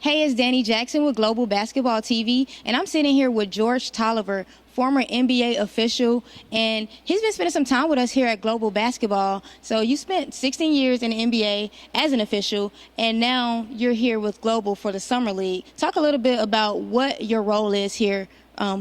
Hey, it's Danny Jackson with Global Basketball TV, and I'm sitting here with George Toliver, former NBA official, and he's been spending some time with us here at Global Basketball. So you spent 16 years in the NBA as an official, and now you're here with Global for the Summer League. Talk a little bit about what your role is here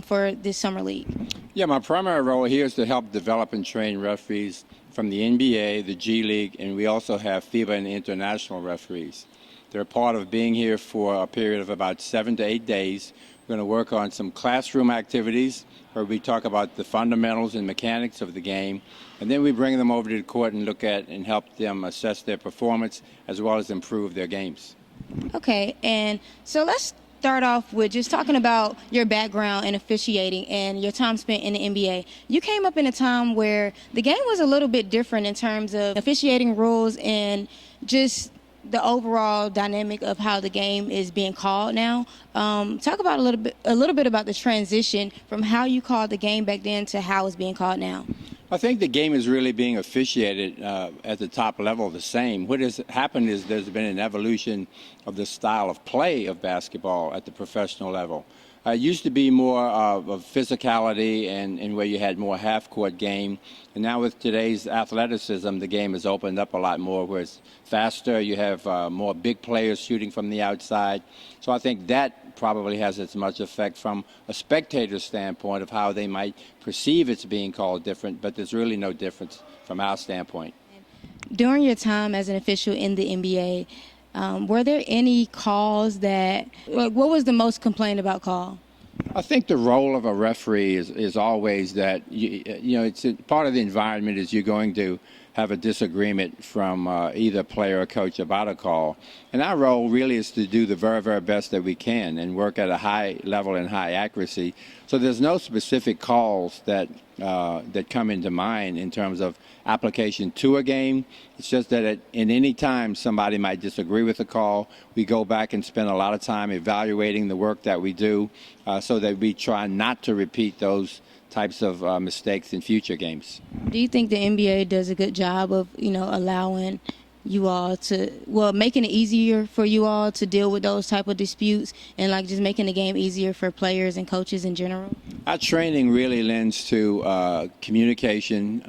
for this Summer League. Yeah, my primary role here is to help develop and train referees from the NBA, the G League, and we also have FIBA and international referees. They're a part of being here for a period of about 7 to 8 days. We're going to work on some classroom activities where we talk about the fundamentals and mechanics of the game, and then we bring them over to the court and look at and help them assess their performance as well as improve their games. Okay, and so let's start off with just talking about your background in officiating and your time spent in the NBA. You came up in a time where the game was a little bit different in terms of officiating rules and just the overall dynamic of how the game is being called now. Talk about a little bit about the transition from how you called the game back then to how it's being called now. I think the game is really being officiated at the top level the same. What has happened is there's been an evolution of the style of play of basketball at the professional level. It used to be more of physicality and where you had more half-court game. And now with today's athleticism, the game has opened up a lot more where it's faster. You have more big players shooting from the outside. So I think that probably has as much effect from a spectator's standpoint of how they might perceive it's being called different, but there's really no difference from our standpoint. During your time as an official in the NBA, were there any calls that, what was the most complained about call? I think the role of a referee is always that, you know, it's part of the environment is you're going to have a disagreement from either player or coach about a call. And our role really is to do the very, very best that we can and work at a high level and high accuracy. So there's no specific calls that come into mind in terms of application to a game. It's just that in any time somebody might disagree with a call, we go back and spend a lot of time evaluating the work that we do so that we try not to repeat those types of mistakes in future games. Do you think the NBA does a good job of, allowing you all to, making it easier for you all to deal with those type of disputes and like just making the game easier for players and coaches in general? Our training really lends to communication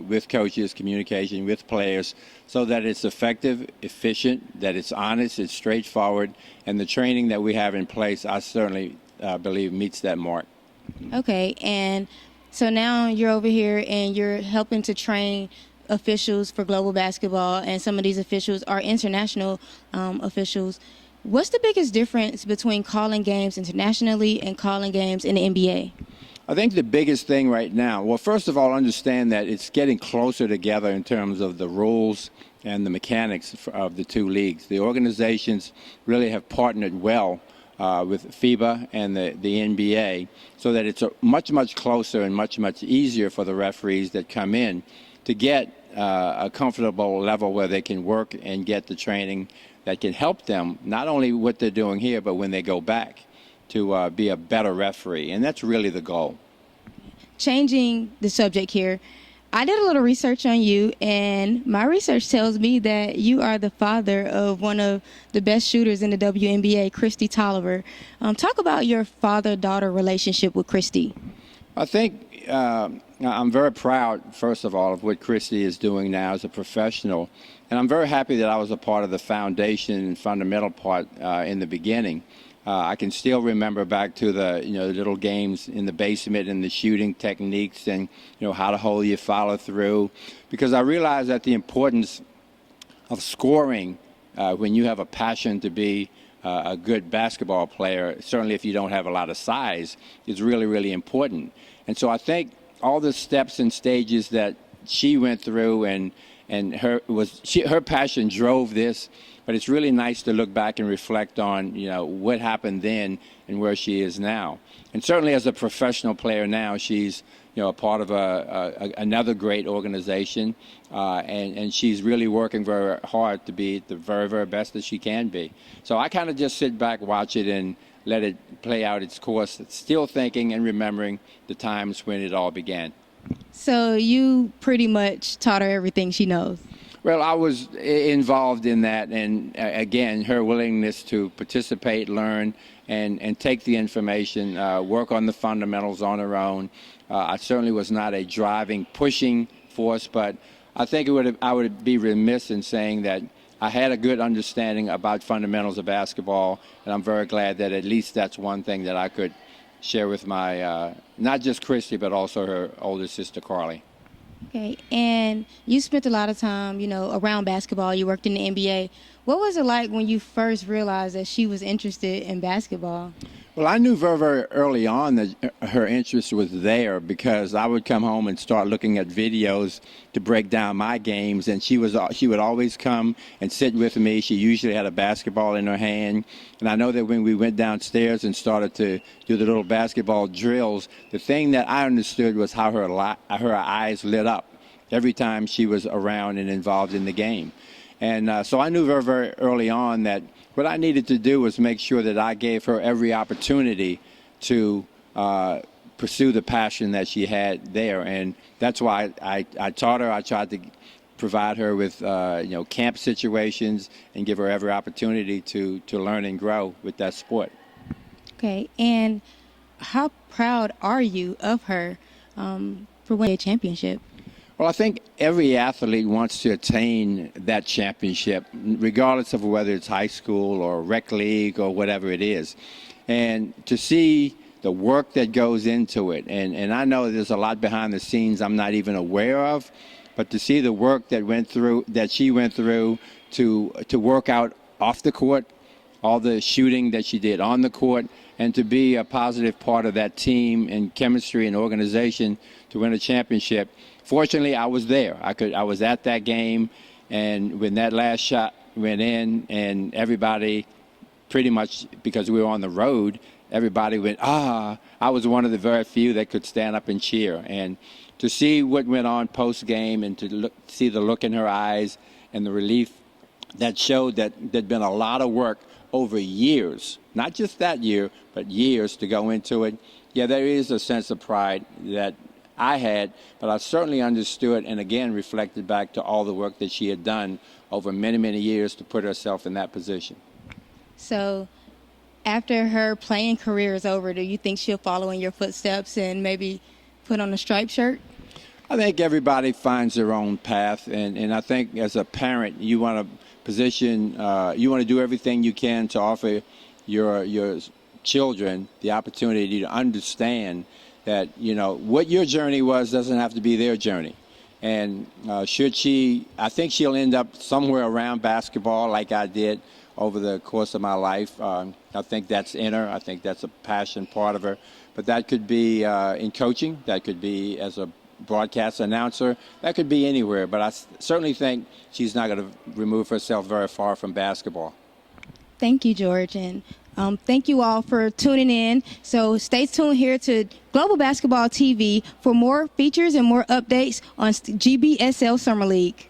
with coaches, communication with players, so that it's effective, efficient, that it's honest, it's straightforward, and the training that we have in place, I certainly believe meets that mark. Okay, and so now you're over here and you're helping to train officials for global basketball, and some of these officials are international officials. What's the biggest difference between calling games internationally and calling games in the NBA? I think the biggest thing right now, well, first of all, understand that it's getting closer together in terms of the rules and the mechanics of the two leagues. The organizations really have partnered well with FIBA and the NBA, so that it's much, much closer and much, much easier for the referees that come in to get a comfortable level where they can work and get the training that can help them, not only what they're doing here, but when they go back to be a better referee. And that's really the goal. Changing the subject here, I did a little research on you, and my research tells me that you are the father of one of the best shooters in the WNBA, Kristi Toliver. Talk about your father-daughter relationship with Kristi. I think I'm very proud, first of all, of what Kristi is doing now as a professional. And I'm very happy that I was a part of the foundation and fundamental part in the beginning. I can still remember back to the little games in the basement and the shooting techniques and how to hold your follow through, because I realized that the importance of scoring when you have a passion to be a good basketball player, certainly if you don't have a lot of size, is really, really important. And so I think all the steps and stages that she went through and her passion drove this. But it's really nice to look back and reflect on, what happened then and where she is now. And certainly as a professional player now, she's, a part of another great organization, and she's really working very hard to be the very, very best that she can be. So I kind of just sit back, watch it, and let it play out its course, still thinking and remembering the times when it all began. So you pretty much taught her everything she knows. Well, I was involved in that, and again, her willingness to participate, learn, and take the information, work on the fundamentals on her own. I certainly was not a driving, pushing force, but I think I would be remiss in saying that I had a good understanding about fundamentals of basketball, and I'm very glad that at least that's one thing that I could share with my, not just Christy, but also her older sister, Carly. Okay, and you spent a lot of time, around basketball. You worked in the NBA. What was it like when you first realized that she was interested in basketball? Well, I knew very, very early on that her interest was there because I would come home and start looking at videos to break down my games, and she would always come and sit with me. She usually had a basketball in her hand, and I know that when we went downstairs and started to do the little basketball drills, the thing that I understood was how her eyes lit up every time she was around and involved in the game. And so I knew very, very early on that what I needed to do was make sure that I gave her every opportunity to pursue the passion that she had there. And that's why I taught her. I tried to provide her with camp situations and give her every opportunity to learn and grow with that sport. Okay, and how proud are you of her for winning a championship? Well, I think every athlete wants to attain that championship, regardless of whether it's high school or rec league or whatever it is. And to see the work that goes into it, and I know there's a lot behind the scenes I'm not even aware of, but to see the work that she went through to work out off the court, all the shooting that she did on the court, and to be a positive part of that team and chemistry and organization to win a championship. Fortunately, I was there. I was at that game, and when that last shot went in, and everybody, pretty much because we were on the road, everybody went, ah. I was one of the very few that could stand up and cheer. And to see what went on post-game and to see the look in her eyes and the relief that showed that there'd been a lot of work over years, not just that year, but years to go into it. Yeah, there is a sense of pride that I had, but I certainly understood and again reflected back to all the work that she had done over many, many years to put herself in that position. So after her playing career is over, do you think she'll follow in your footsteps and maybe put on a striped shirt? I think everybody finds their own path, and I think as a parent, you want to you want to do everything you can to offer your children the opportunity to understand that, what your journey was doesn't have to be their journey. And I think she'll end up somewhere around basketball like I did over the course of my life. I think that's in her. I think that's a passion part of her. But that could be in coaching. That could be as a broadcast announcer. That could be anywhere. But I certainly think she's not going to remove herself very far from basketball. Thank you, George. And thank you all for tuning in. So stay tuned here to Global Basketball TV for more features and more updates on GBSL Summer League.